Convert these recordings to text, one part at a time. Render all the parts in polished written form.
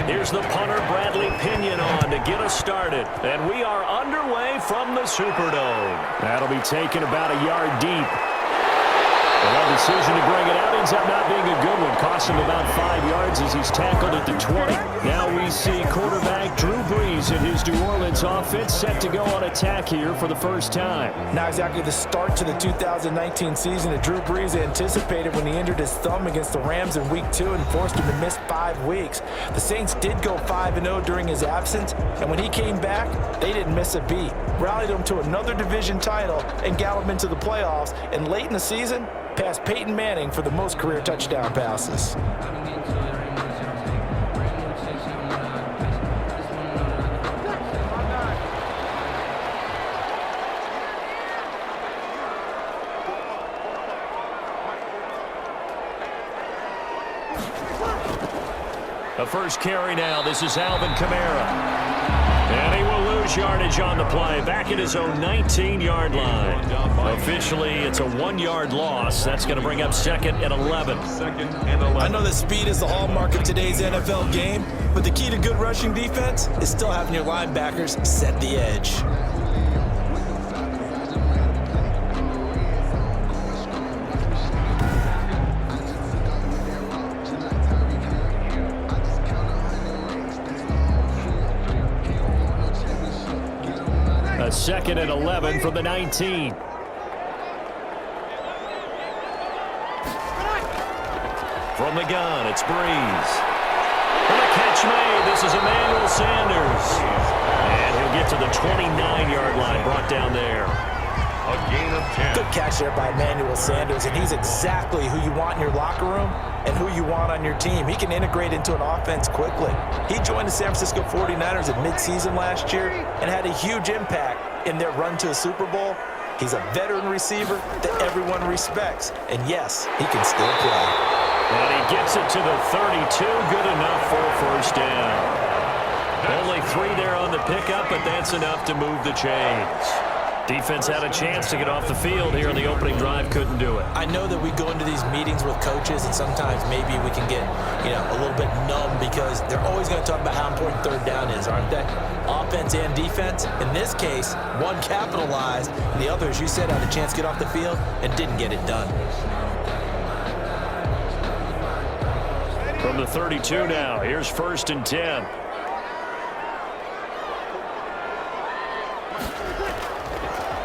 Here's the punter, Bradley Pinion, on to get us started. And we are underway from the Superdome. That'll be taken about a yard deep. Well, decision to bring it out ends up not being a good one. Cost him about 5 yards as he's tackled at the 20. Now we see quarterback Drew Brees and his New Orleans offense set to go on attack here for the first time. Not exactly the start to the 2019 season that Drew Brees anticipated when he injured his thumb against the Rams in Week 2 and forced him to miss 5 weeks. The Saints did go 5-0 during his absence, and when he came back, they didn't miss a beat. Rallied him to another division title and got him into the playoffs, and late in the season, passed Peyton Manning for the most career touchdown passes. The first carry now. This is Alvin Kamara. And he will lose yardage on the play. Back at his own 19-yard line. Officially, it's a 1-yard loss. That's going to bring up 2nd and 11. I know that speed is the hallmark of today's NFL game, but the key to good rushing defense is still having your linebackers set the edge. A 2nd and 11 from the 19. From the gun, it's Brees. And the catch made. This is Emmanuel Sanders. And he'll get to the 29-yard line, brought down there. A gain of 10. Good catch there by Emmanuel Sanders, and he's exactly who you want in your locker room and who you want on your team. He can integrate into an offense quickly. He joined the San Francisco 49ers at midseason last year and had a huge impact in their run to a Super Bowl. He's a veteran receiver that everyone respects, and yes, he can still play. And he gets it to the 32, good enough for a first down. Only 3 there on the pickup, but that's enough to move the chains. Defense had a chance to get off the field here in the opening drive, couldn't do it. I know that we go into these meetings with coaches, and sometimes maybe we can get, a little bit numb because they're always going to talk about how important third down is, aren't they? Offense and defense. In this case, one capitalized, and the other, as you said, had a chance to get off the field and didn't get it done. From the 32 now, here's 1st and 10.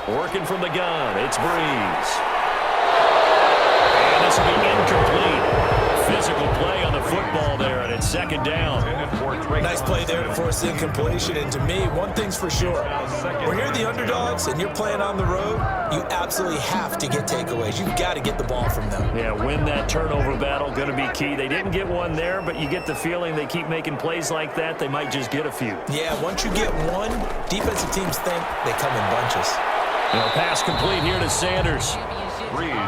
Working from the gun, it's Brees. And this will be incomplete. Physical play on the football there, and it's 2nd down. Nice play there to force the incompletion, and to me, one thing's for sure. When you're the underdogs and you're playing on the road, you absolutely have to get takeaways. You've got to get the ball from them. Yeah, win that turnover battle, going to be key. They didn't get one there, but you get the feeling they keep making plays like that, they might just get a few. Yeah, once you get one, defensive teams think they come in bunches. Pass complete here to Sanders.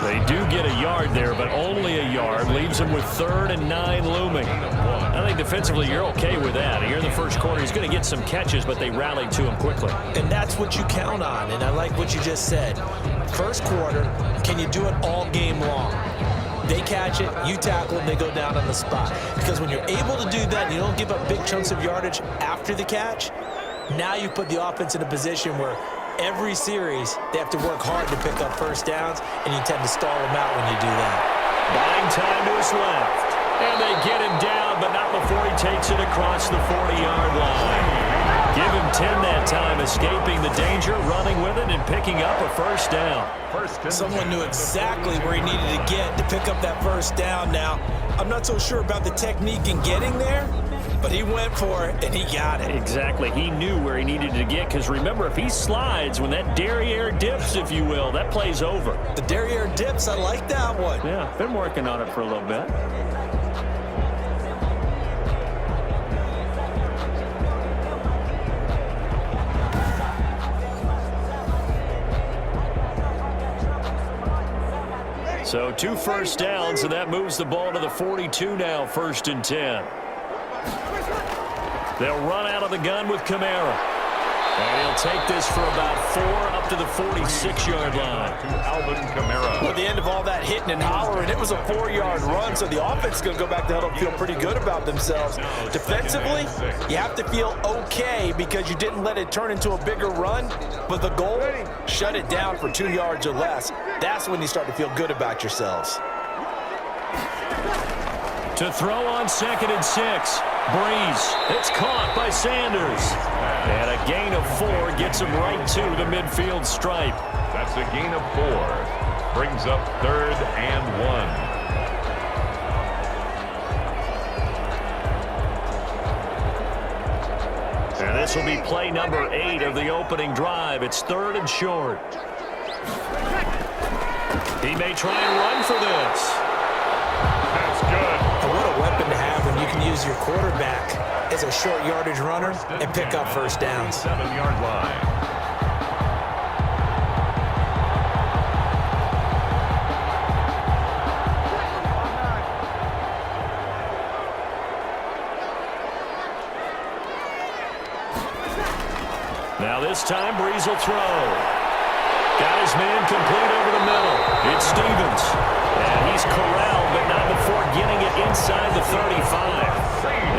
They do get a yard there, but only a yard. Leaves him with 3rd and 9 looming. I think defensively you're okay with that. Here in the first quarter, he's going to get some catches, but they rallied to him quickly. And that's what you count on, and I like what you just said. First quarter, can you do it all game long? They catch it, you tackle them, they go down on the spot. Because when you're able to do that and you don't give up big chunks of yardage after the catch, now you put the offense in a position where every series, they have to work hard to pick up first downs, and you tend to stall them out when you do that. Buying time to his left. And they get him down, but not before he takes it across the 40-yard line. Give him 10 that time, escaping the danger, running with it, and picking up a first down. Someone knew exactly where he needed to get to pick up that first down. Now, I'm not so sure about the technique in getting there, but he went for it, and he got it. Exactly. He knew where he needed to get, because remember, if he slides, when that derriere dips, if you will, that play's over. The derriere dips, I like that one. Yeah, been working on it for a little bit. So 2 first downs, and that moves the ball to the 42 now, 1st and 10. They'll run out of the gun with Kamara. And he'll take this for about 4 up to the 46-yard line. At the end of all that hitting and hollering, it was a 4-yard run, so the offense is going to go back to huddle and feel pretty good about themselves. Defensively, you have to feel okay because you didn't let it turn into a bigger run, but the goal, shut it down for 2 yards or less. That's when you start to feel good about yourselves. To throw on 2nd and 6. Breeze. It's caught by Sanders. And a gain of 4 gets him right to the midfield stripe. That's a gain of 4. Brings up 3rd and 1. And this will be play number 8 of the opening drive. It's 3rd and short. He may try and run for this. That's good. What a weapon to have when you can use your quarterback as a short yardage runner and pick up first downs. 7-yard line. Now this time, Breeze will throw. Got his man complete over the middle. It's Stevens. And he's corralled, but not before getting it inside the 35.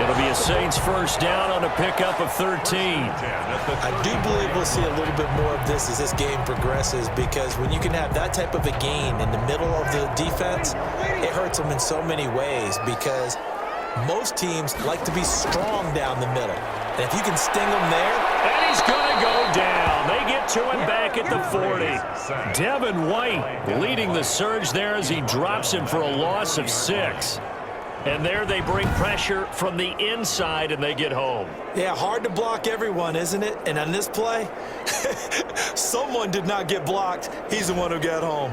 It'll be a Saints first down on a pickup of 13. I do believe we'll see a little bit more of this as this game progresses, because when you can have that type of a gain in the middle of the defense, it hurts them in so many ways, because most teams like to be strong down the middle. And if you can sting them there. And he's going to go down. They get to him back at the 40. Devin White leading the surge there as he drops him for a loss of 6. And there they bring pressure from the inside, and they get home. Yeah, hard to block everyone, isn't it? And on this play, someone did not get blocked. He's the one who got home.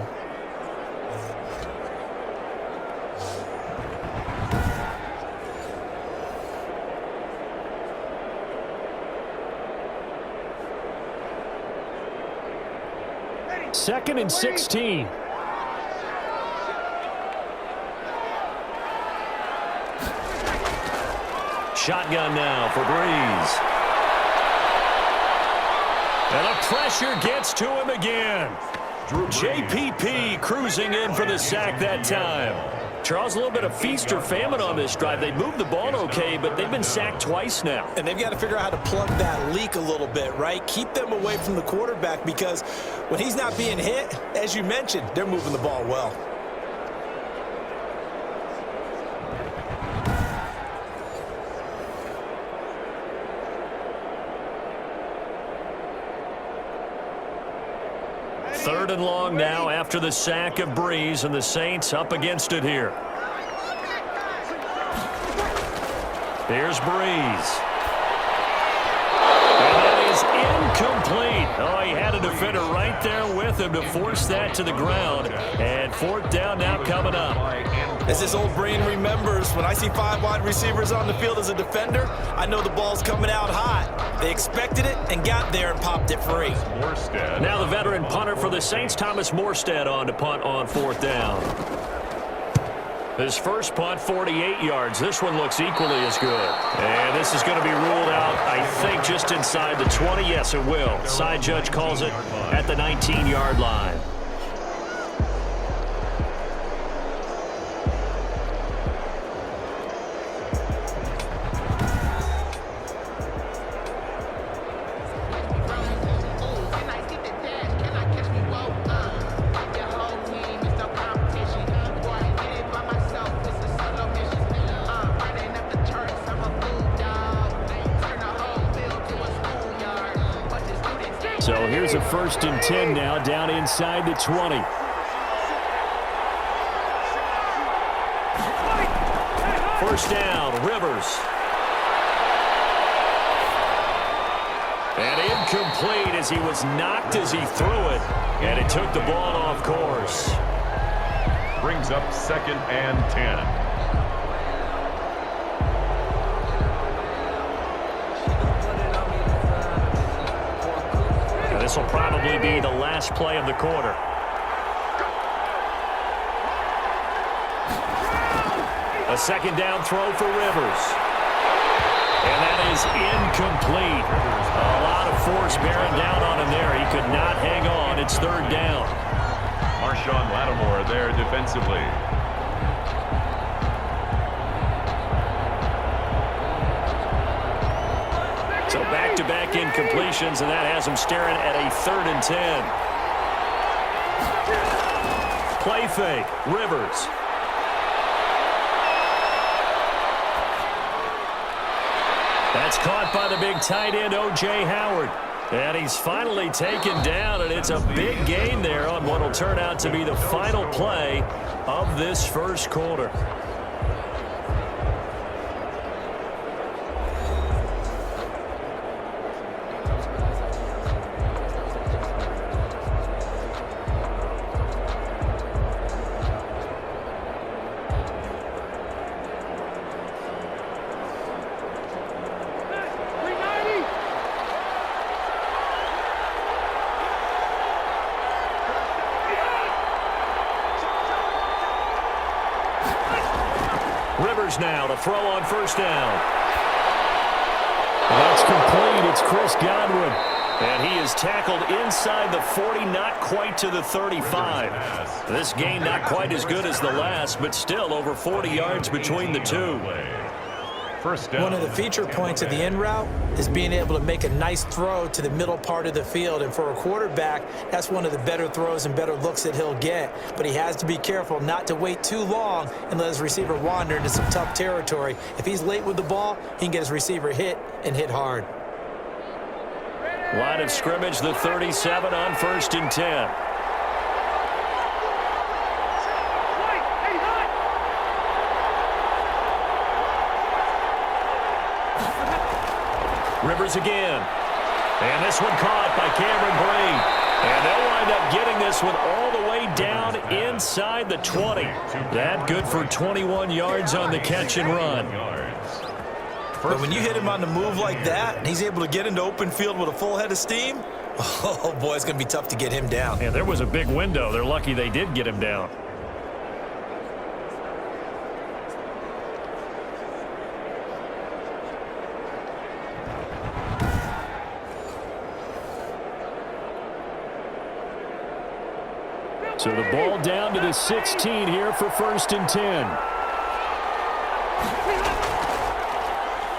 Second and 16. Shotgun now for Breeze. And the pressure gets to him again. JPP cruising in for the sack that time. Charles, a little bit of feast or famine on this drive. They moved the ball okay, but they've been sacked twice now. And they've got to figure out how to plug that leak a little bit, right? Keep them away from the quarterback, because when he's not being hit, as you mentioned, they're moving the ball well. Third and long now after the sack of Breeze, and the Saints up against it here. Here's Breeze. And that is incomplete. Oh, he had a defender right there with him to force that to the ground. And 4th down now coming up. As this old brain remembers, when I see 5 wide receivers on the field as a defender, I know the ball's coming out hot. They expected it and got there and popped it free. Now the veteran punter for the Saints, Thomas Morstead, on to punt on 4th down. His first punt, 48 yards. This one looks equally as good. And this is going to be ruled out, I think, just inside the 20. Yes, it will. Side judge calls it at the 19-yard line. So here's a 1st and 10 now, down inside the 20. First down, Rivers. And incomplete as he was knocked as he threw it. And it took the ball off course. Brings up 2nd and 10. This will probably be the last play of the quarter. A 2nd down throw for Rivers. And that is incomplete. A lot of force defensively. So back-to-back incompletions, and that has him staring at a 3rd and 10. Play fake, Rivers. That's caught by the big tight end, O.J. Howard. And he's finally taken down, and it's a big gain there on what will turn out to be the final play of this first quarter. Rivers now to throw on first down. That's complete. It's Chris Godwin. And he is tackled inside the 40, not quite to the 35. This game not quite as good as the last, but still over 40 yards between the two. First down. One of the feature points of the in route is being able to make a nice throw to the middle part of the field. And for a quarterback, that's one of the better throws and better looks that he'll get. But he has to be careful not to wait too long and let his receiver wander into some tough territory. If he's late with the ball, he can get his receiver hit and hit hard. Line of scrimmage, the 37 on 1st and 10. Rivers again. And this one caught by Cameron Brate. And they'll wind up getting this one all the way down inside the 20. That good for 21 yards on the catch and run. But when you hit him on the move like that, and he's able to get into open field with a full head of steam, oh boy, it's going to be tough to get him down. And there was a big window. They're lucky they did get him down. So the ball down to the 16 here for 1st and 10.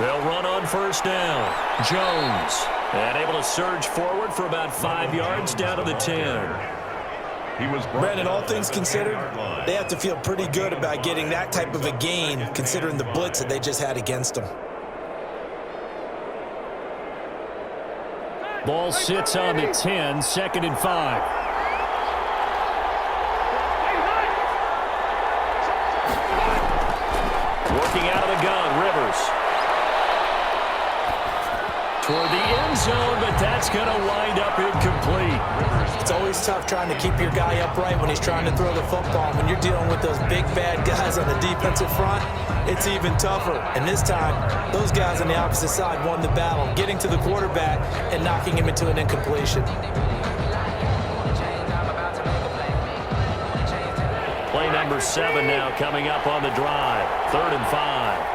They'll run on first down. Jones. And able to surge forward for about 5 yards down to the 10. Brandon, all things considered, they have to feel pretty good about getting that type of a gain considering the blitz that they just had against them. Ball sits on the 10, 2nd and 5. Working out of the gun, Rivers. Toward the end zone, but that's going to wind up incomplete. It's always tough trying to keep your guy upright when he's trying to throw the football. When you're dealing with those big, bad guys on the defensive front, it's even tougher. And this time, those guys on the opposite side won the battle, getting to the quarterback and knocking him into an incompletion. Play number 7 now coming up on the drive. 3rd and 5.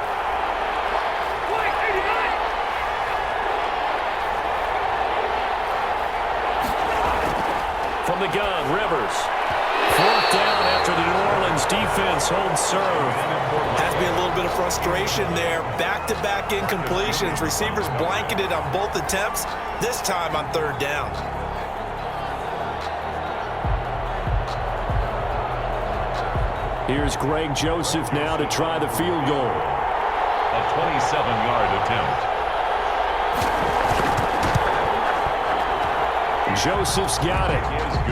From the gun, Rivers. 4th down after the New Orleans defense holds serve. Has to be a little bit of frustration there. Back-to-back incompletions. Receivers blanketed on both attempts, this time on 3rd down. Here's Greg Joseph now to try the field goal. A 27-yard attempt. Joseph's got it.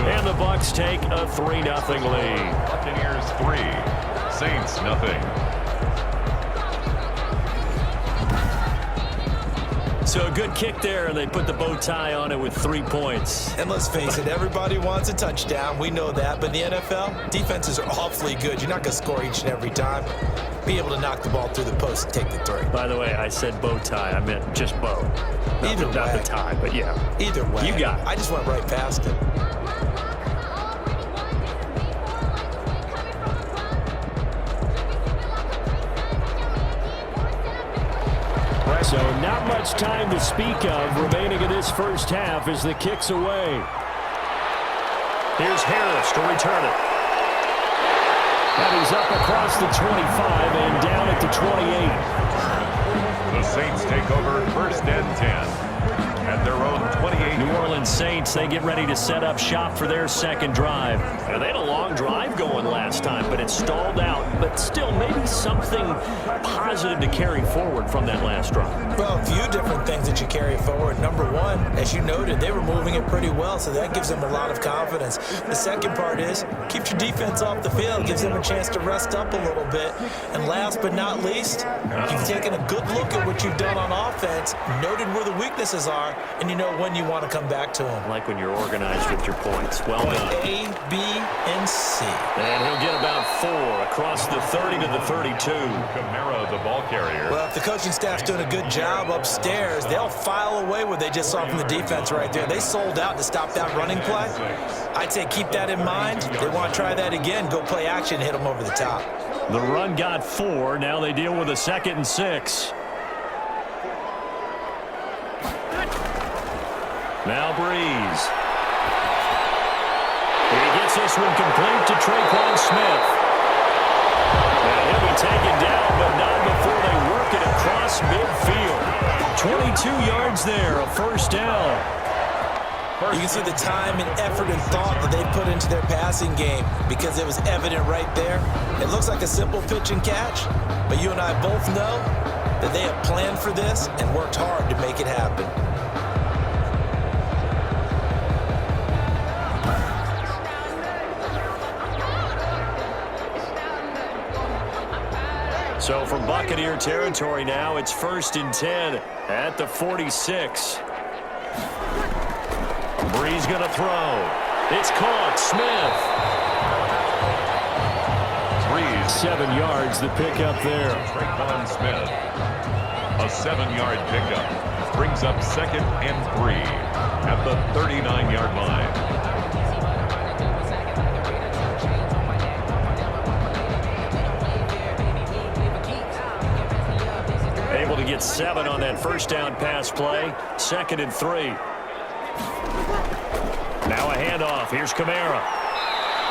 And the Bucs take a 3-0 lead. Buccaneers 3, Saints nothing. So a good kick there, and they put the bow tie on it with 3 points. And let's face it, everybody wants a touchdown. We know that. But in the NFL, defenses are awfully good. You're not going to score each and every time. Be able to knock the ball through the post and take the 3. By the way, I said bow tie. I meant just bow. Not the tie, but yeah. Either way. You got it. I just went right past it. So not much time to speak of remaining in this first half as the kick's away. Here's Harris to return it. And he's up across the 25 and down at the 28. The Saints take over 1st and 10. At their own 28. New Orleans Saints, they get ready to set up shop for their second drive. Now, they had a long drive going last time, but it stalled out. But still, maybe something positive to carry forward from that last drive. Well, a few different things that you carry forward. Number one, as you noted, they were moving it pretty well, so that gives them a lot of confidence. The second part is keep your defense off the field, gives them a chance to rest up a little bit. And last but not least, you've taken a good look at what you've done on offense, noted where the weaknesses are, and you know when you want to come back to them. Like when you're organized with your points. Well Point done. A, B, and C. And he'll get about 4 across the 30 to the 32. Kamara, the ball carrier. Well, if the coaching staff's doing a good job upstairs, they'll file away what they just saw from the defense right there. They sold out to stop that running play. I'd say keep that in mind. They want to try that again. Go play action, hit them over the top. The run got 4. Now they deal with a 2nd and 6. Now Breeze. He gets this one complete to Traquan Smith. And he'll be taken down, but not before they work it across midfield. 22 yards there, a 1st down. You can see the time and effort and thought that they put into their passing game because it was evident right there. It looks like a simple pitch and catch, but you and I both know that they have planned for this and worked hard to make it happen. So from Buccaneer territory now, it's 1st and 10 at the 46. Breeze going to throw. It's caught. Smith. Breeze. 7 yards, the pickup there. Traquan Smith. A 7-yard pickup. Brings up 2nd and 3 at the 39-yard line. Able to get 7 on that 1st down pass play. 2nd and 3. Now a handoff. Here's Kamara.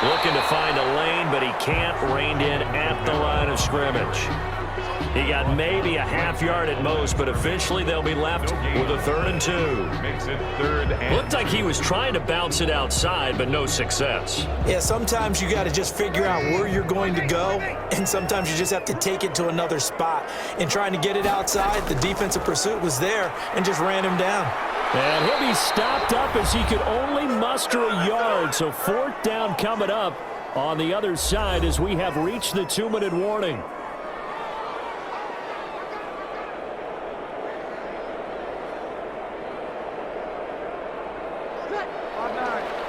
Looking to find a lane, but he can't. Reined in at the line of scrimmage. He got maybe a half yard at most, but officially they'll be left with a 3rd and 2. Makes it 3rd and... Looked like he was trying to bounce it outside, but no success. Yeah, sometimes you got to just figure out where you're going to go, and sometimes you just have to take it to another spot. In trying to get it outside, the defensive pursuit was there and just ran him down. And he'll be stopped up as he could only muster a yard. So 4th down coming up on the other side as we have reached the 2-minute warning.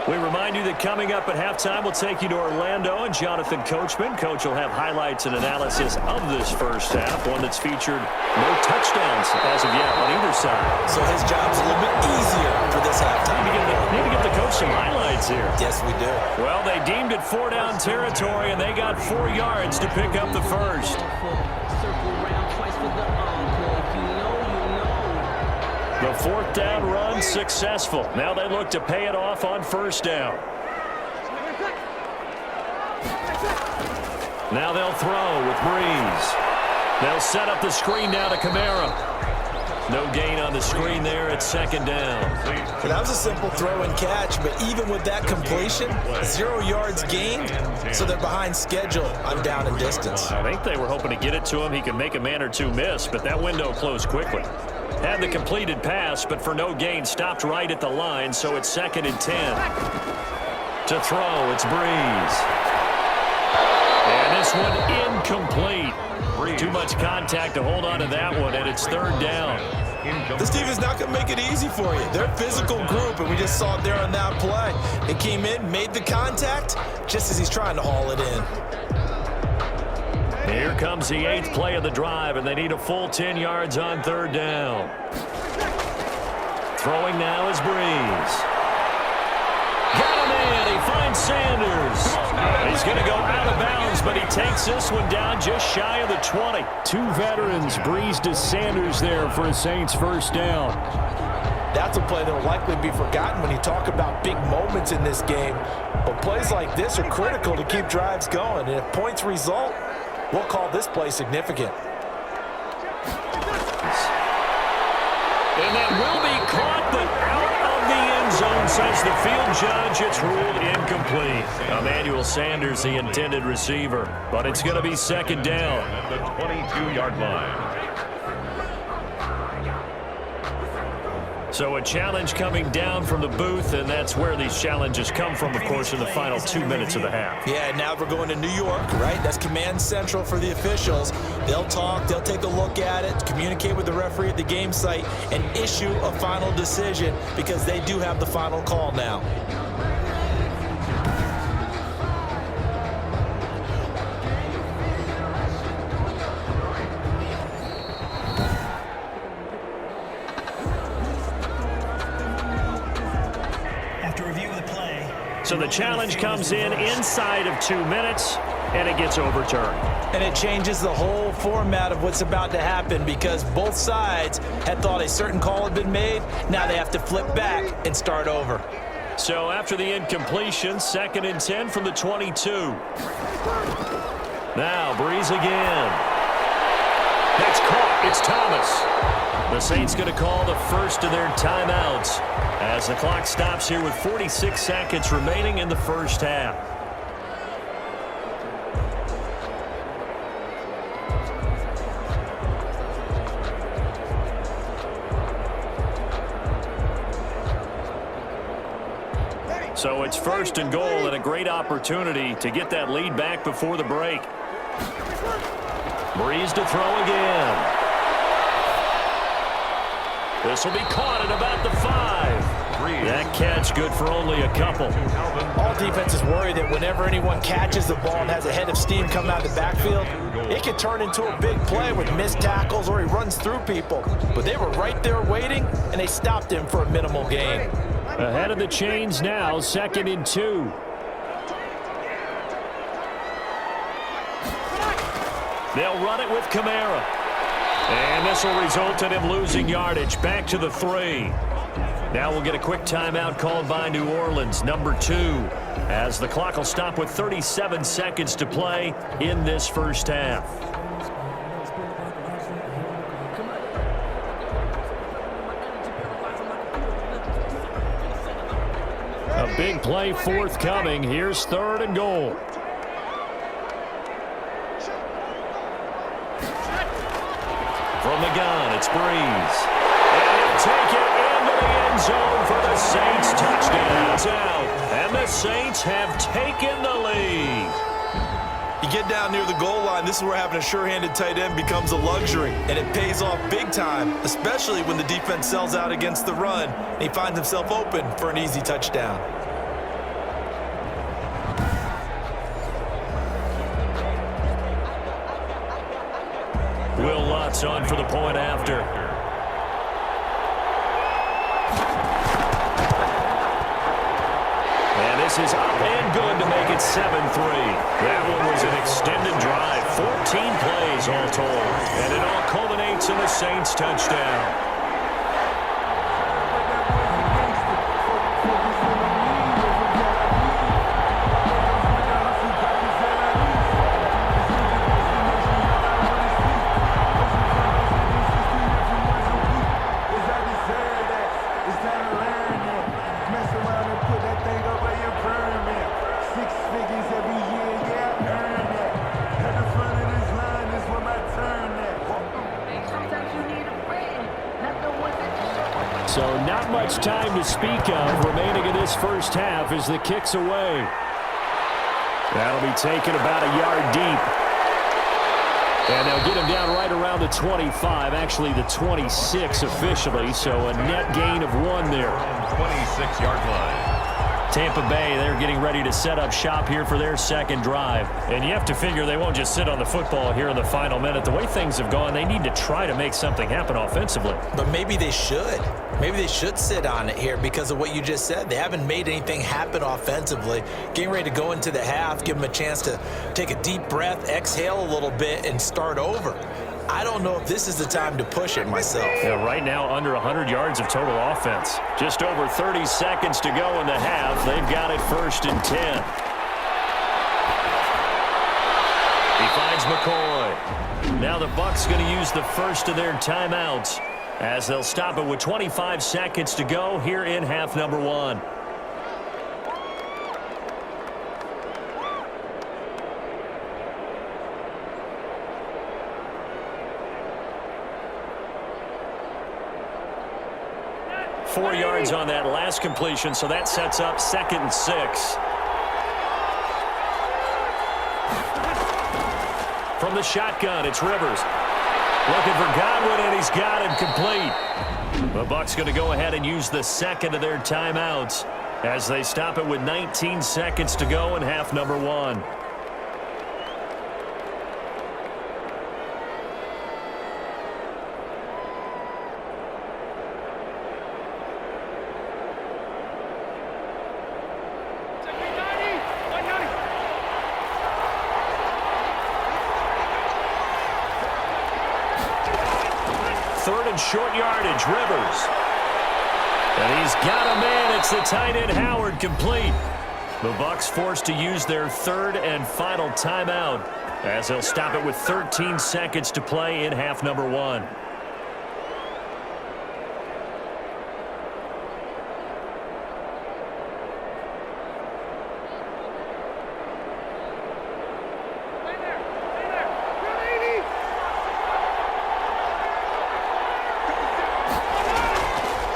We remind you that coming up at halftime, we'll take you to Orlando and Jonathan Coachman. Coach will have highlights and analysis of this 1st half, one that's featured no touchdowns as of yet on either side. So his job's a little bit easier for this halftime. Need to give the coach some highlights here. Yes, we do. Well, they deemed it 4-down territory, and they got 4 yards to pick up the 1st. The 4th down run successful. Now they look to pay it off on 1st down. Now they'll throw with Breeze. They'll set up the screen now to Kamara. No gain on the screen there at 2nd down. So that was a simple throw and catch, but even with that completion, 0 yards gained, so they're behind schedule on down and distance. I think they were hoping to get it to him. He could make a man or two miss, but that window closed quickly. Had the completed pass, but for no gain, stopped right at the line, so it's 2nd and 10. To throw, it's Breeze. And this one incomplete. Too much contact to hold on to that one, and it's 3rd down. This team is not going to make it easy for you. They're a physical group, and we just saw it there on that play. It came in, made the contact, just as he's trying to haul it in. Here comes the 8th play of the drive, and they need a full 10 yards on 3rd down. Throwing now is Breeze. Got him in. He finds Sanders. He's going to go out of bounds, but he takes this one down just shy of the 20. 2 veterans, Breeze to Sanders there for a Saints 1st down. That's a play that will likely be forgotten when you talk about big moments in this game. But plays like this are critical to keep drives going. And if points result, we'll call this play significant. And that will be caught, but out of the end zone, says the field judge. It's ruled incomplete. Emmanuel Sanders, the intended receiver. But it's going to be second down. At the 22-yard line. So a challenge coming down from the booth, and that's where these challenges come from, of course, in the final 2 minutes of the half. Yeah, now we're going to New York, right? That's command central for the officials. They'll talk, they'll take a look at it, communicate with the referee at the game site, and issue a final decision because they do have the final call now. So the challenge comes in inside of 2 minutes, and it gets overturned. And it changes the whole format of what's about to happen because both sides had thought a certain call had been made. Now they have to flip back and start over. So after the incompletion, 2nd and 10 from the 22. Now Breeze again. That's caught. It's Thomas. The Saints going to call the first of their timeouts as the clock stops here with 46 seconds remaining in the first half. So it's 1st and goal and a great opportunity to get that lead back before the break. Breeze to throw again. This will be caught at about the 5. That catch good for only a couple. All defenses worry that whenever anyone catches the ball and has a head of steam come out of the backfield, it could turn into a big play with missed tackles or he runs through people. But they were right there waiting, and they stopped him for a minimal gain. Ahead of the chains now, 2nd and 2. They'll run it with Kamara. And this will result in him losing yardage. Back to the 3. Now we'll get a quick timeout called by New Orleans, number 2, as the clock will stop with 37 seconds to play in this first half. A big play forthcoming. Here's 3rd and goal. From the gun, it's Breeze. And he'll take it into the end zone for the Saints touchdown. And the Saints have taken the lead. You get down near the goal line, this is where having a sure-handed tight end becomes a luxury. And it pays off big time, especially when the defense sells out against the run. And he finds himself open for an easy touchdown. Will Lutz on for the point after. And this is up and good to make it 7-3. That one was an extended drive, 14 plays all told. And it all culminates in the Saints touchdown. So not much time to speak of remaining in this first half as the kick's away. That'll be taken about a yard deep. And they'll get him down right around the 25, actually the 26 officially, so a net gain of 1 there. 26-yard line. Tampa Bay, they're getting ready to set up shop here for their second drive. And you have to figure they won't just sit on the football here in the final minute. The way things have gone, they need to try to make something happen offensively. But maybe they should. Maybe they should sit on it here because of what you just said. They haven't made anything happen offensively. Getting ready to go into the half, give them a chance to take a deep breath, exhale a little bit, and start over. I don't know if this is the time to push it myself. Yeah, right now under 100 yards of total offense. Just over 30 seconds to go in the half. They've got it 1st and 10. He finds McCoy. Now the Bucs going to use the first of their timeouts as they'll stop it with 25 seconds to go here in half number 1. Four yards on that last completion, so that sets up 2nd and 6. From the shotgun, it's Rivers. Looking for Godwin, and he's got it complete. The Bucs going to go ahead and use the second of their timeouts as they stop it with 19 seconds to go in half number 1. Third and short yardage, Rivers. And he's got a man. It's the tight end, Howard, complete. The Bucs forced to use their third and final timeout as they'll stop it with 13 seconds to play in half number 1.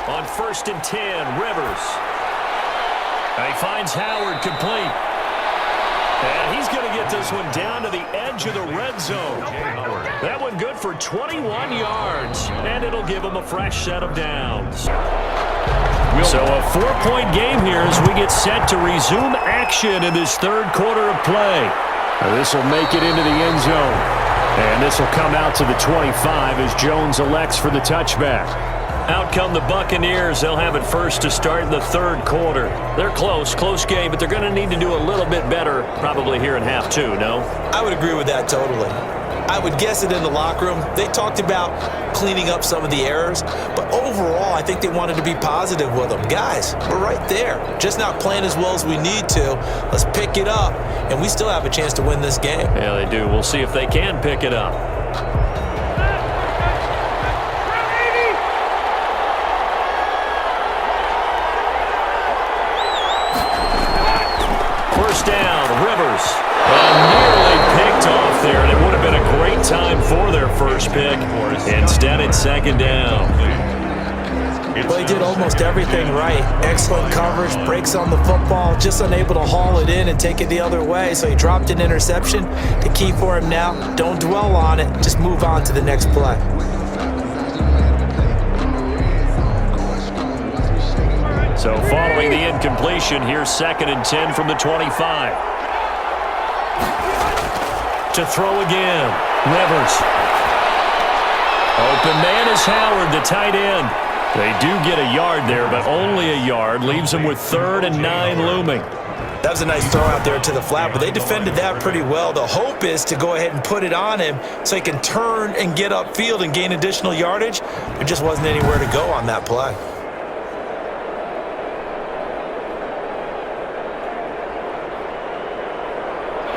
On 1st and 10, Rivers. And he finds Howard complete. And he's going to get this one down to the edge of the red zone. That one good for 21 yards. And it'll give him a fresh set of downs. So a 4-point game here as we get set to resume action in this third quarter of play. This will make it into the end zone. And this will come out to the 25 as Jones elects for the touchback. Out come the Buccaneers. They'll have it first to start the third quarter. They're close game, but they're going to need to do a little bit better probably here in half 2, no? I would agree with that totally. I would guess it in the locker room. They talked about cleaning up some of the errors, but overall, I think they wanted to be positive with them. Guys, we're right there. Just not playing as well as we need to. Let's pick it up, and we still have a chance to win this game. Yeah, they do. We'll see if they can pick it up. First down, Rivers. Nearly picked off there, and it would have been a great time for their first pick. Instead, it's 2nd down. Well, he did almost everything right. Excellent coverage, breaks on the football, just unable to haul it in and take it the other way. So he dropped an interception. The key for him now, don't dwell on it. Just move on to the next play. So following the incompletion, here's 2nd and 10 from the 25. To throw again, Rivers. Open man is Howard, the tight end. They do get a yard there, but only a yard. Leaves them with 3rd and 9 looming. That was a nice throw out there to the flat, but they defended that pretty well. The hope is to go ahead and put it on him so he can turn and get upfield and gain additional yardage. There just wasn't anywhere to go on that play.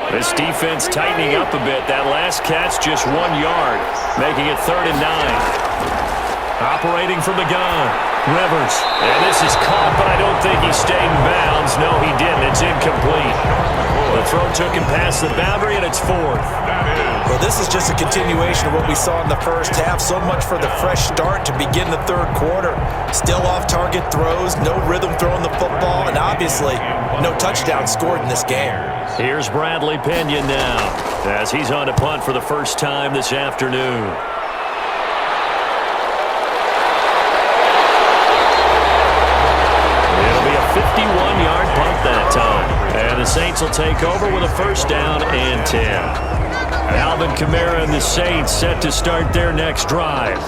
This defense tightening up a bit. That last catch just 1 yard, making it 3rd and 9. Operating from the gun, Rivers. And this is caught, but I don't think he stayed in bounds. No, he didn't. It's incomplete. The throw took him past the boundary, and it's 4th. Well, this is just a continuation of what we saw in the first half. So much for the fresh start to begin the third quarter. Still off-target throws, no rhythm throwing the football, and obviously no touchdown scored in this game. Here's Bradley Pinion now as he's on to punt for the first time this afternoon. It'll be a 51-yard punt that time. And the Saints will take over with a first down and 10. Alvin Kamara and the Saints set to start their next drive.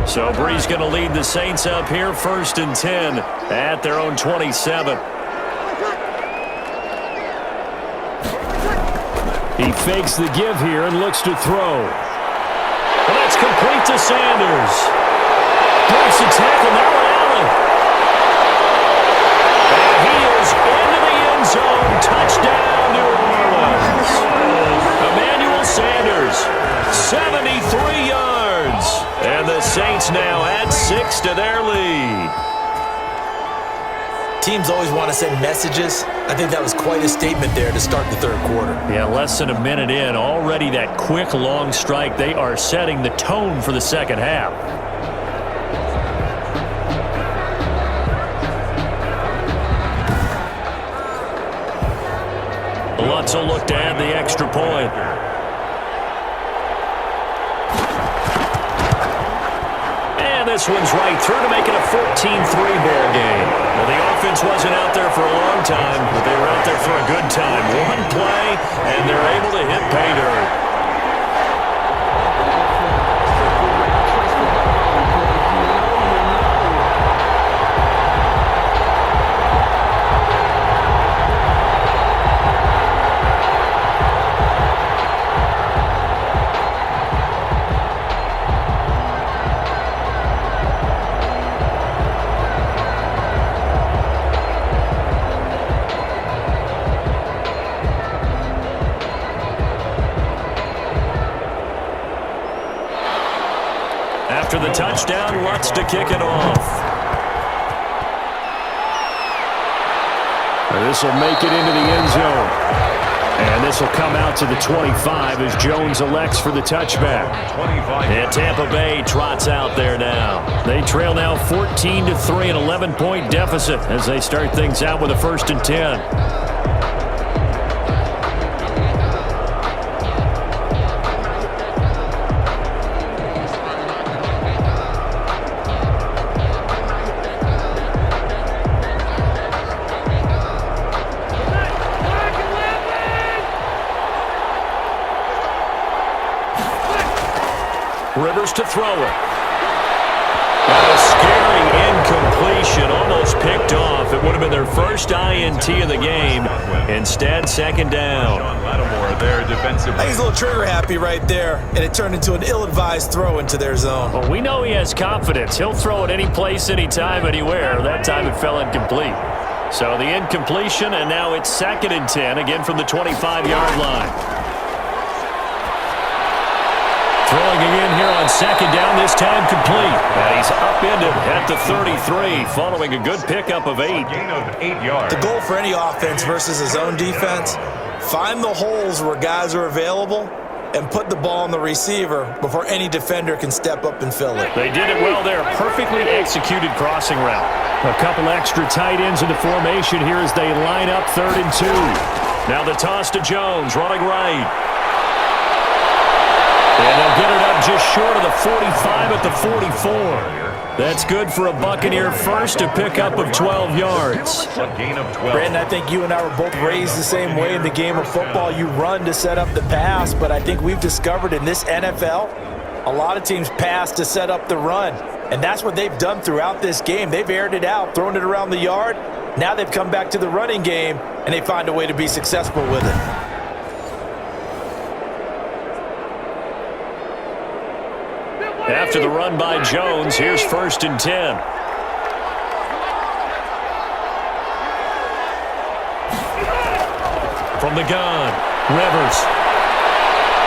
So Bree's going to lead the Saints up here, 1st and 10 at their own 27. He fakes the give here and looks to throw. And that's complete to Sanders. Breaks the tackle, now Allen. And he is into the end zone. Touchdown, New Orleans. Emmanuel Sanders, 73 yards. And the Saints now add 6 to their lead. Teams always want to send messages. I think that was quite a statement there to start the third quarter. Yeah, less than a minute in. Already that quick, long strike. They are setting the tone for the second half. Lutz will look to add the extra point. And this one's right through to make it a 14-3 ball game. Well, the offense wasn't out there for a long time, but they were out there for a good time. One play, and they're able to hit pay dirt. After the touchdown, Lutz to kick it off. This will make it into the end zone. And this will come out to the 25 as Jones elects for the touchback. And Tampa Bay trots out there now. They trail now 14-3, an 11-point deficit as they start things out with a 1st and 10. Rivers to throw it. And a scary incompletion, almost picked off. It would have been their first INT of the game. Instead, 2nd down. I think he's a little trigger happy right there, and it turned into an ill-advised throw into their zone. Well, we know he has confidence. He'll throw it any place, anytime, anywhere. That time it fell incomplete. So the incompletion, and now it's 2nd and 10, again from the 25-yard line. Throwing again here on 2nd down, this time complete. And he's upended at the 33, following a good pickup of 8. Gain of 8 yards. The goal for any offense versus his own defense, find the holes where guys are available and put the ball on the receiver before any defender can step up and fill it. They did it well there. Perfectly executed crossing route. A couple extra tight ends into formation here as they line up 3rd and 2. Now the toss to Jones, running right. And they'll get it up just short of the 45 at the 44. That's good for a Buccaneer first, a pickup of 12 yards. A gain of 12. Brandon, I think you and I were both raised the same way in the game of football. You run to set up the pass, but I think we've discovered in this NFL, a lot of teams pass to set up the run. And that's what they've done throughout this game. They've aired it out, thrown it around the yard. Now they've come back to the running game, and they find a way to be successful with it. After the run by Jones, here's 1st and 10. From the gun, Rivers.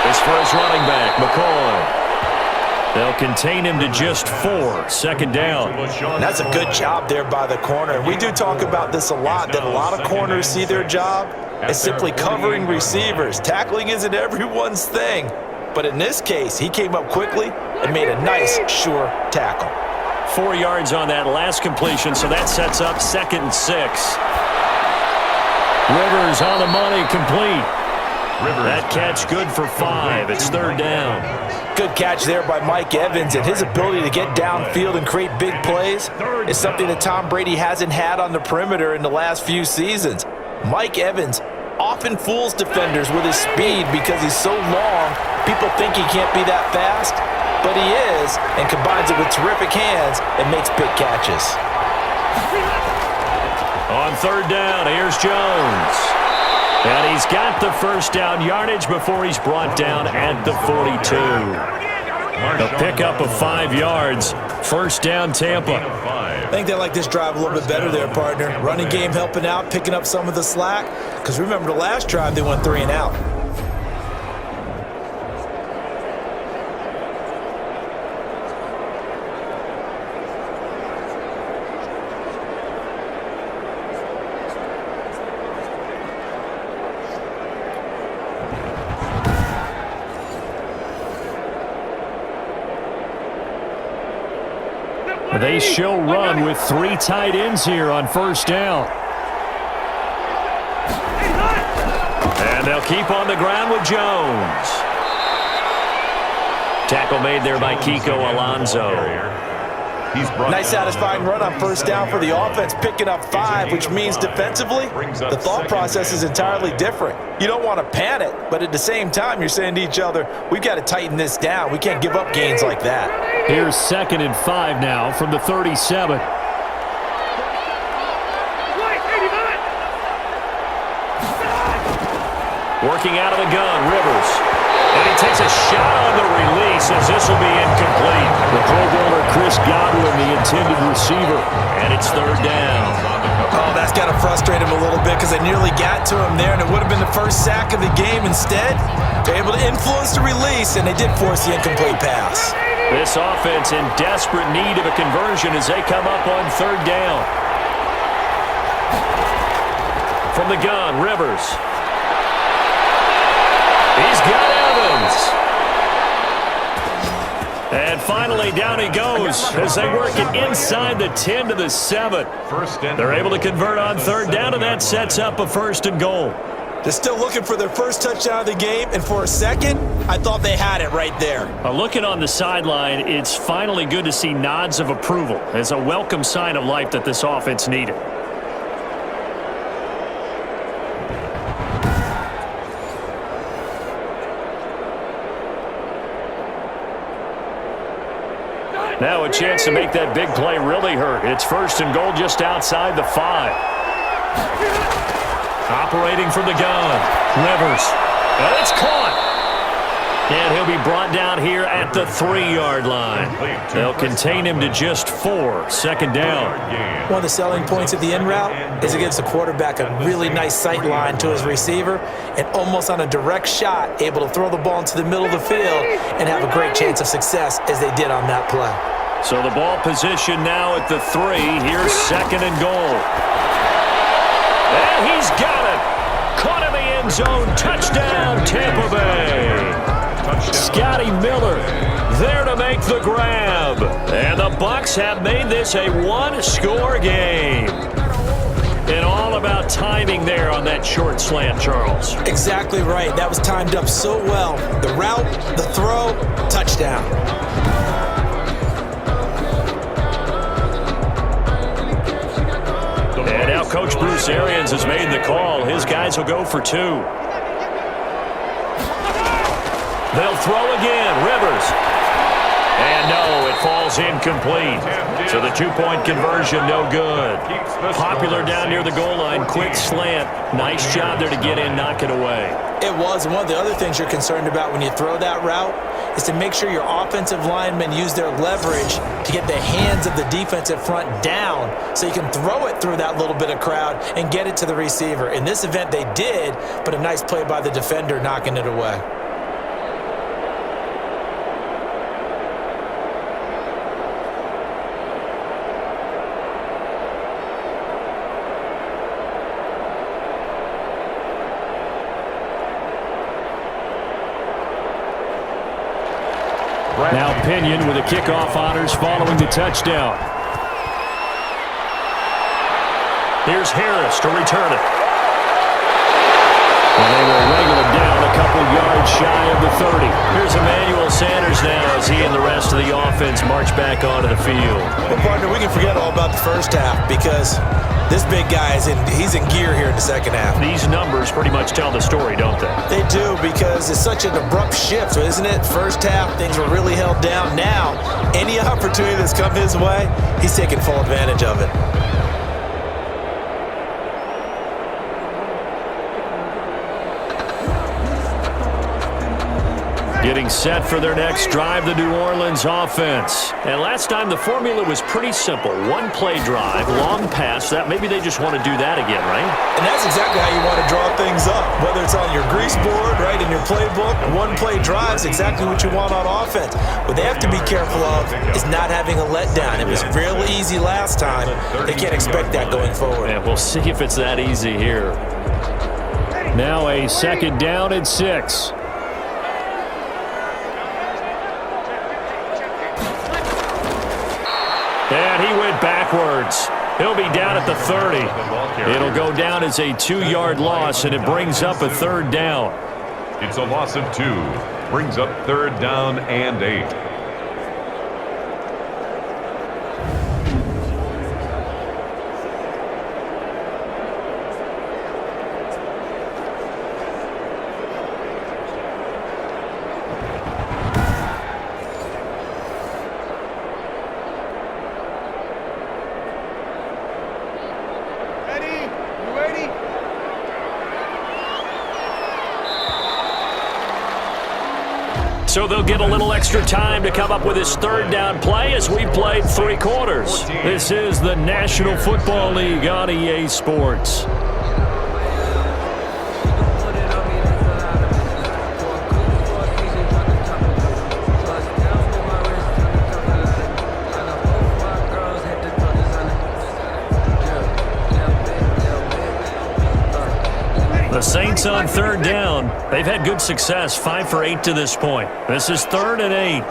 This for his running back, McCoy. They'll contain him to just 4, 2nd down. That's a good job there by the corner. We do talk about this a lot, that a lot of corners see their job as simply covering receivers. Tackling isn't everyone's thing. But in this case, he came up quickly and made a nice, sure tackle. 4 yards on that last completion, so that sets up 2nd and 6. Rivers on the money, complete. That catch good for 5. It's 3rd down. Good catch there by Mike Evans, and his ability to get downfield and create big plays is something that Tom Brady hasn't had on the perimeter in the last few seasons. Mike Evans often fools defenders with his speed because he's so long. People think he can't be that fast, but he is, and combines it with terrific hands and makes big catches. On third down, here's Jones. And he's got the first down yardage before he's brought down at the 42. A pickup of 5 yards. First down, Tampa. I think they like this drive a little bit better there, partner. Running game helping out, picking up some of the slack. Because remember, the last drive, they went 3 and out. They show run with 3 tight ends here on first down. And they'll keep on the ground with Jones. Tackle made there by Kiko Alonso. Nice satisfying run on first down for the offense, picking up 5, which means defensively, the thought process is entirely different. You don't want to panic, but at the same time, you're saying to each other, we've got to tighten this down. We can't give up gains like that. Here's 2nd and 5 now from the 37. Working out of the gun, Rivers. And he takes a shot on the release as this will be incomplete. The Pro Bowler Chris Godwin, the intended receiver. And it's 3rd down. Oh, that's got to frustrate him a little bit because they nearly got to him there, and it would have been the first sack of the game. Instead, they're able to influence the release, and they did force the incomplete pass. This offense in desperate need of a conversion as they come up on 3rd down. From the gun, Rivers. He's got Evans. And finally, down he goes as they work it inside the 10 to the 7. They're able to convert on 3rd down, and that sets up a 1st and goal. They're still looking for their first touchdown of the game, and for a second, I thought they had it right there. Looking on the sideline, it's finally good to see nods of approval as a welcome sign of life that this offense needed. Now a chance to make that big play really hurt. It's 1st and goal just outside the 5. Operating from the gun, Rivers. And it's caught. And he'll be brought down here at the 3-yard line. They'll contain him to just 4. 2nd down. One of the selling points of the in route is it gives the quarterback a really nice sight line to his receiver and almost on a direct shot able to throw the ball into the middle of the field and have a great chance of success as they did on that play. So the ball position now at the 3. Here's 2nd and goal. And he's got it. Caught in the end zone. Touchdown, Tampa Bay. Scotty Miller there to make the grab. And the Bucs have made this a 1-score game. And all about timing there on that short slant, Charles. Exactly right. That was timed up so well. The route, the throw, touchdown. And now Coach Bruce Arians has made the call. His guys will go for 2. They'll throw again. Rivers. And no, it falls incomplete. So the 2-point conversion, no good. Popular down near the goal line. Quick slant. Nice job there to get in, knock it away. It was. And one of the other things you're concerned about when you throw that route is to make sure your offensive linemen use their leverage to get the hands of the defensive front down so you can throw it through that little bit of crowd and get it to the receiver. In this event, they did, but a nice play by the defender knocking it away. Now Pinion with the kickoff honors following the touchdown. Here's Harris to return it. And they will wrangle it down a couple couple yards shy of the 30. Here's Emmanuel Sanders now as he and the rest of the offense march back onto the field. Well, partner, we can forget all about the first half because this big guy he's in gear here in the second half. These numbers pretty much tell the story, don't they? They do, because it's such an abrupt shift, isn't it? First half, things were really held down. Now, any opportunity that's come his way, he's taking full advantage of it. Getting set for their next drive, the New Orleans offense. And last time the formula was pretty simple. One play drive, long pass. That maybe they just want to do that again, right? And that's exactly how you want to draw things up. Whether it's on your grease board, right, in your playbook, one play drive is exactly what you want on offense. What they have to be careful of is not having a letdown. It was real easy last time. They can't expect that going forward. And we'll see if it's that easy here. Now a second down and 6. And he went backwards. He'll be down at the 30. It'll go down as a 2-yard loss, and it brings up a third down. It's a loss of 2. Brings up third down and 8. So they'll get a little extra time to come up with his third down play as we played 3 quarters. This is the National Football League on EA Sports. The Saints on third down. They've had good success, 5 for 8 to this point. This is 3rd and 8.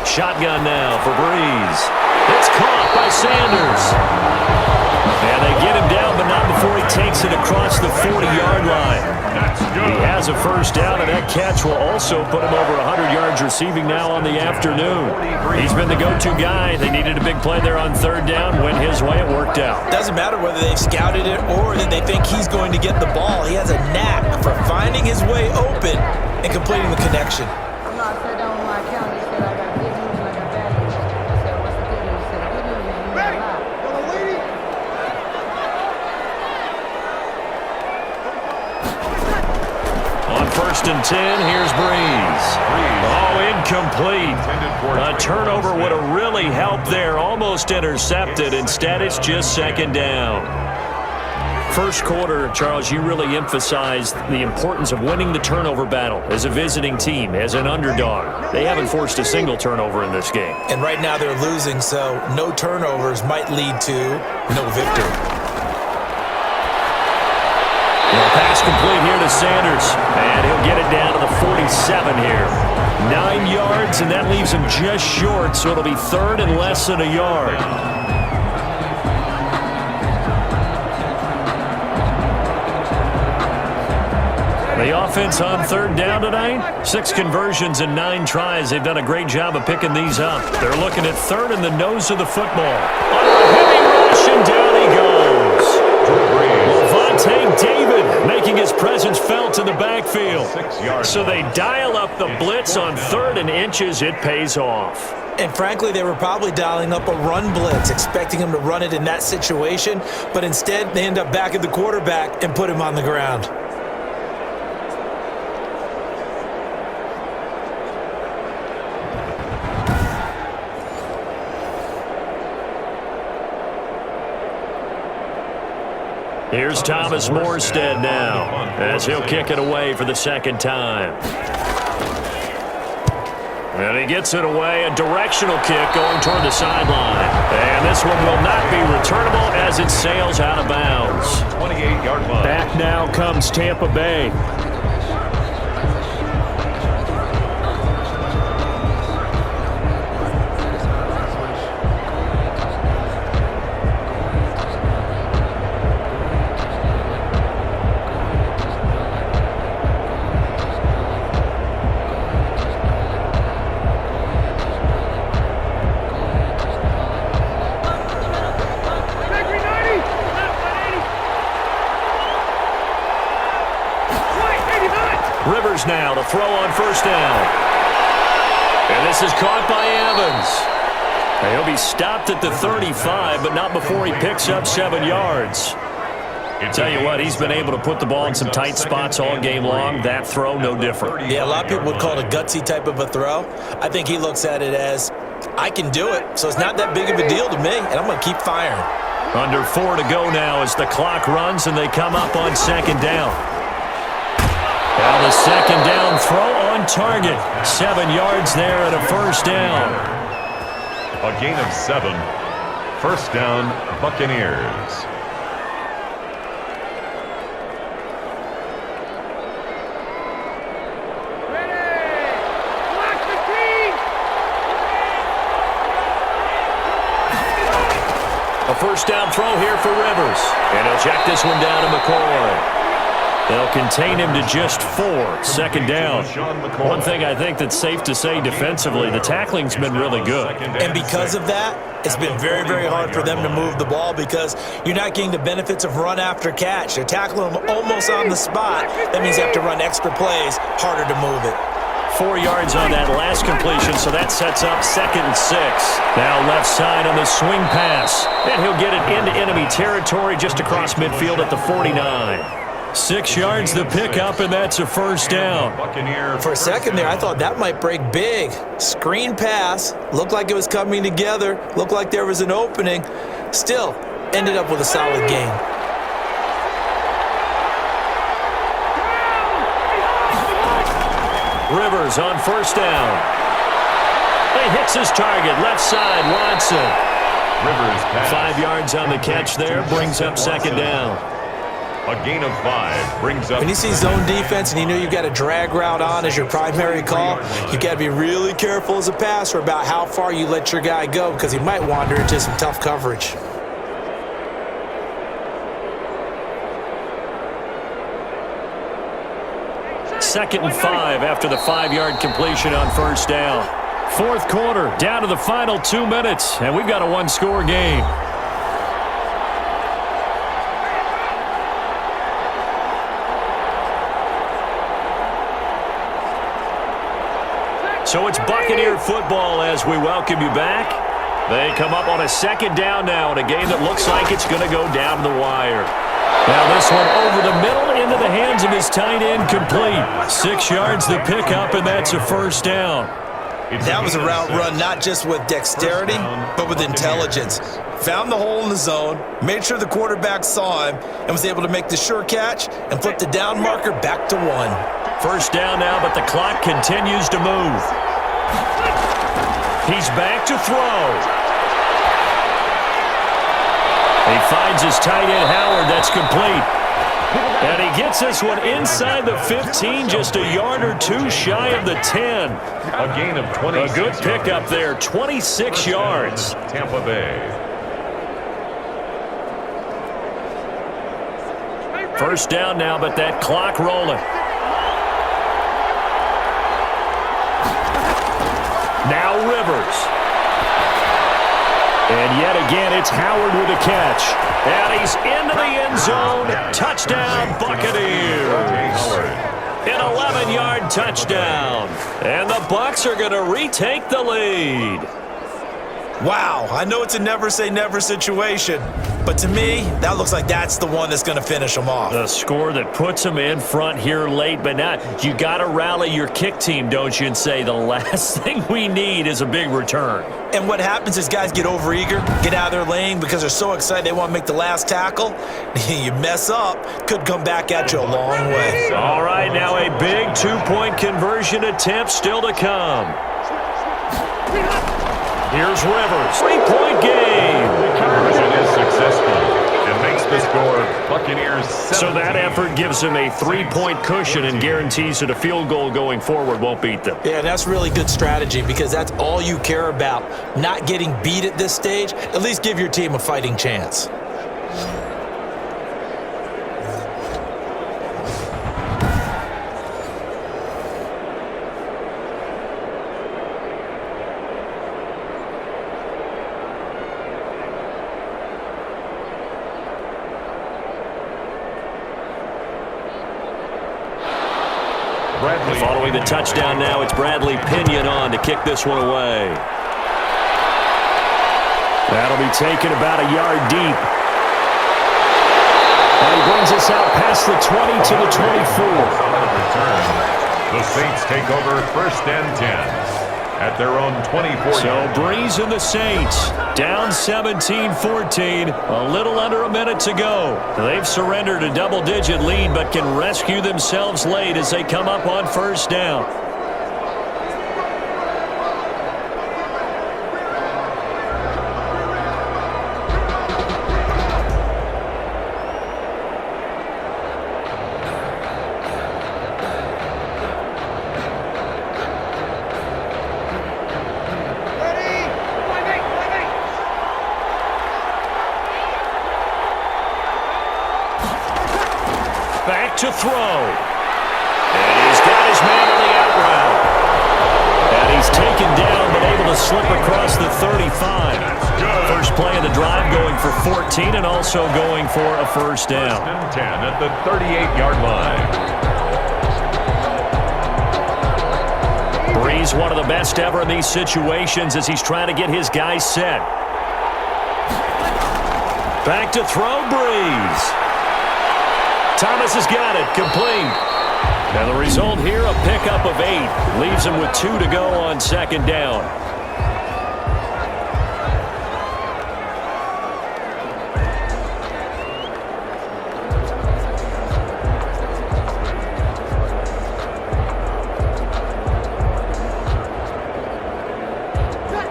Shotgun now for Breeze. It's caught by Sanders. And they get him down, but not before he takes it across the 40-yard line. He has a first down, and that catch will also put him over 100 yards receiving now on the afternoon. He's been the go-to guy. They needed a big play there on third down. Went his way. It worked out. Doesn't matter whether they've scouted it or that they think he's going to get the ball. He has a knack for finding his way open and completing the connection. First and 10, here's Breeze. Oh, incomplete. A turnover would have really helped there. Almost intercepted. Instead, it's just second down. First quarter, Charles, you really emphasized the importance of winning the turnover battle as a visiting team, as an underdog. They haven't forced a single turnover in this game. And right now they're losing, so no turnovers might lead to no victory. Pass complete here to Sanders, and he'll get it down to the 47 here. 9 yards, and that leaves him just short, so it'll be 3rd and less than a yard. The offense on third down tonight, 6 conversions and 9 tries. They've done a great job of picking these up. They're looking at 3rd in the nose of the football. On a heavy rush, and down he goes. Levante David making his presence felt in the backfield. So they dial up the blitz on 3rd and inches. It pays off. And frankly, they were probably dialing up a run blitz, expecting him to run it in that situation. But instead, they end up back at the quarterback and put him on the ground. Here's Thomas Morstead now as he'll kick it away for the second time. And he gets it away, a directional kick going toward the sideline. And this one will not be returnable as it sails out of bounds. 28-yard line. Back now comes Tampa Bay. Rivers now to throw on first down. And this is caught by Evans. He'll be stopped at the 35, but not before he picks up 7 yards. Tell you what, he's been able to put the ball in some tight spots all game long. That throw, no different. Yeah, a lot of people would call it a gutsy type of a throw. I think he looks at it as, I can do it, so it's not that big of a deal to me, and I'm going to keep firing. Under 4 to go now as the clock runs, and they come up on second down. Now the second down throw on target. 7 yards there and a first down. A gain of 7. First down, Buccaneers. A first down throw here for Rivers. And he'll check this one down to McCoy. They'll contain him to just 4. Second down. One thing I think that's safe to say defensively, the tackling's been really good. And because of that, it's been very, very hard for them to move the ball because you're not getting the benefits of run after catch. They're tackling them almost on the spot. That means you have to run extra plays, harder to move it. 4 yards on that last completion, so that sets up 2nd and 6. Now left side on the swing pass. And he'll get it into enemy territory just across midfield at the 49. 6 yards the pickup, and that's a first down. For a second there, I thought that might break big. Screen pass. Looked like it was coming together. Looked like there was an opening. Still, ended up with a solid gain. Rivers on first down. He hits his target, left side, Watson. Rivers pass. 5 yards on the catch there, brings up second down. A gain of 5 brings up. When you see zone defense and you know you've got a drag route on as your primary call, you got to be really careful as a passer about how far you let your guy go because he might wander into some tough coverage. Second and 5 after the 5-yard completion on first down. Fourth quarter, down to the final 2 minutes, and we've got a one-score game. So it's Buccaneer football as we welcome you back. They come up on a second down now in a game that looks like it's going to go down to the wire. Now this one over the middle into the hands of his tight end complete. 6 yards the pickup, and that's a first down. That was a route run not just with dexterity, but with intelligence. Found the hole in the zone, made sure the quarterback saw him, and was able to make the sure catch and flip the down marker back to 1. First down now, but the clock continues to move. He's back to throw. He finds his tight end, Howard. That's complete. And he gets this one inside the 15, just a yard or 2 shy of the 10. A gain of 26. A good pickup there, 26 yards. Tampa Bay. First down now, but that clock rolling. Now Rivers. And yet again, it's Howard with a catch. And he's into the end zone. Touchdown, Buccaneers. An 11-yard touchdown. And the Bucs are going to retake the lead. Wow, I know it's a never-say-never situation, but to me, that looks like that's the one that's going to finish them off. The score that puts them in front here late, but now you got to rally your kick team, don't you, and say the last thing we need is a big return. And what happens is guys get overeager, get out of their lane because they're so excited they want to make the last tackle. You mess up, could come back at you a long way. All right, now a big 2-point conversion attempt still to come. Here's Rivers. 3-point game. The conversion is successful and makes the score Buccaneers 17. So that effort gives them a 3-point cushion and guarantees that a field goal going forward won't beat them. Yeah, that's really good strategy because that's all you care about. Not getting beat at this stage. At least give your team a fighting chance. Following the touchdown now, it's Bradley Pinion on to kick this one away. That'll be taken about a yard deep. And he brings us out past the 20 to the 24. The Saints take over 1st and 10 at their own 24. So Breeze and the Saints down 17-14. A little under a minute to go. They've surrendered a double-digit lead but can rescue themselves late as they come up on 1st down. Back to throw. And he's got his man on the out route. And he's taken down but able to slip across the 35. First play of the drive going for 14 and also going for a 1st down. 1st and 10 at the 38-yard line. Breeze, one of the best ever in these situations as he's trying to get his guys set. Back to throw, Breeze. Thomas has got it, complete. And the result here, a pickup of 8. Leaves him with 2 to go on 2nd down.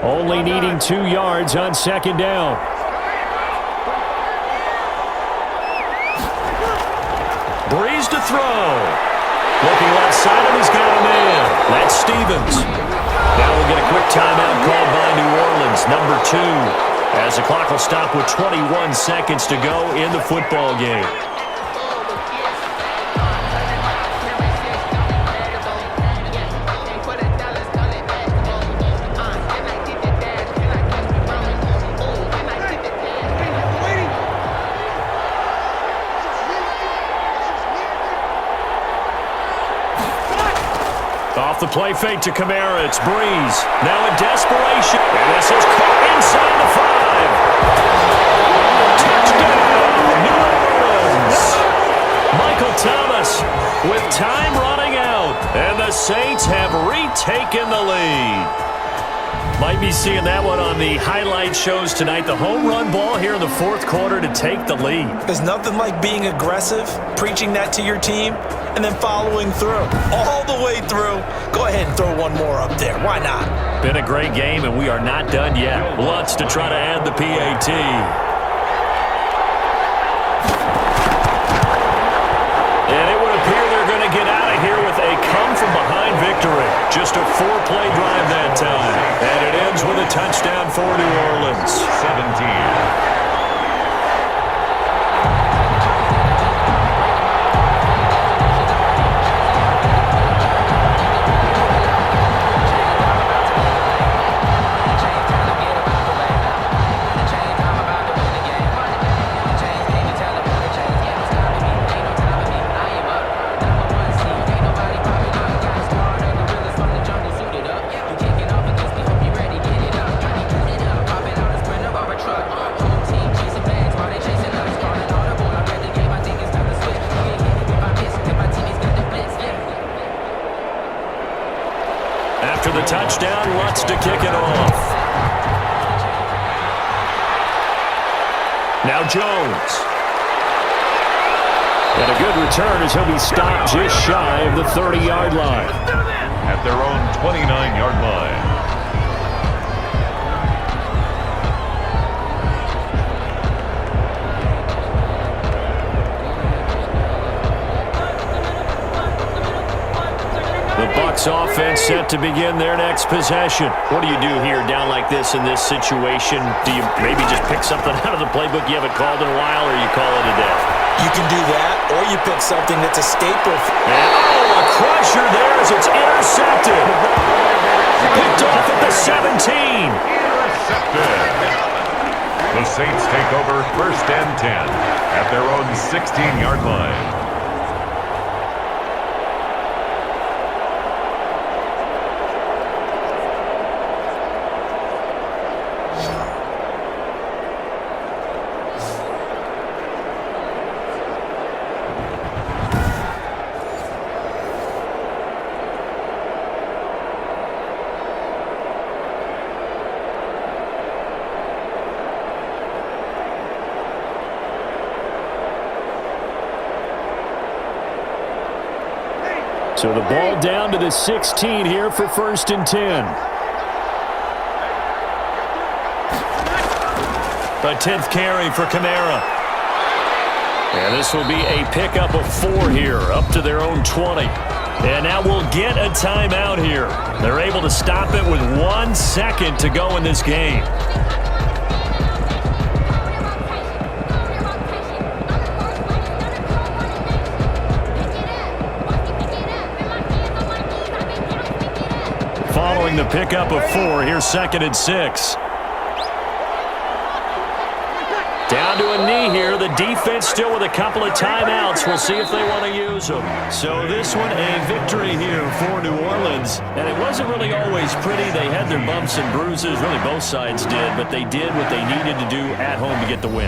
Only needing 2 yards on 2nd down. Breeze to throw. Looking left side, and he's got a man. That's Stevens. Now we'll get a quick timeout called by New Orleans, number 2, as the clock will stop with 21 seconds to go in the football game. Off the play fake to Kamara, it's Breeze. Now in desperation, and this is caught inside the 5. Touchdown, New Orleans! Michael Thomas with time running out, and the Saints have retaken the lead. Might be seeing that one on the highlight shows tonight. The home run ball here in the 4th quarter to take the lead. There's nothing like being aggressive, preaching that to your team, and then following through. All the way through. Go ahead and throw one more up there. Why not? Been a great game, and we are not done yet. Lutz to try to add the PAT. And it would appear they're going to get out of here with a come-from-behind victory. Just a 4-play drive that time. And it ends with a touchdown for New Orleans. 17. After the touchdown, Lutz to kick it off. Now Jones. And a good return as he'll be stopped just shy of the 30-yard line. At their own 29-yard line. The Bucs offense set to begin their next possession. What do you do here down like this in this situation? Do you maybe just pick something out of the playbook you haven't called in a while, or you call it a day? You can do that, or you pick something that's a staple. And, a crusher there as it's intercepted. Picked off at the 17. Intercepted. The Saints take over 1st and 10 at their own 16-yard line. So the ball down to the 16 here for 1st and 10. A 10th carry for Kamara. And this will be a pickup of 4 here, up to their own 20. And now we'll get a timeout here. They're able to stop it with 1 second to go in this game. Following the pickup of 4, here's 2nd and 6. Down to a knee here. The defense still with a couple of timeouts. We'll see if they want to use them. So this one, a victory here for New Orleans. And it wasn't really always pretty. They had their bumps and bruises. Really both sides did. But they did what they needed to do at home to get the win.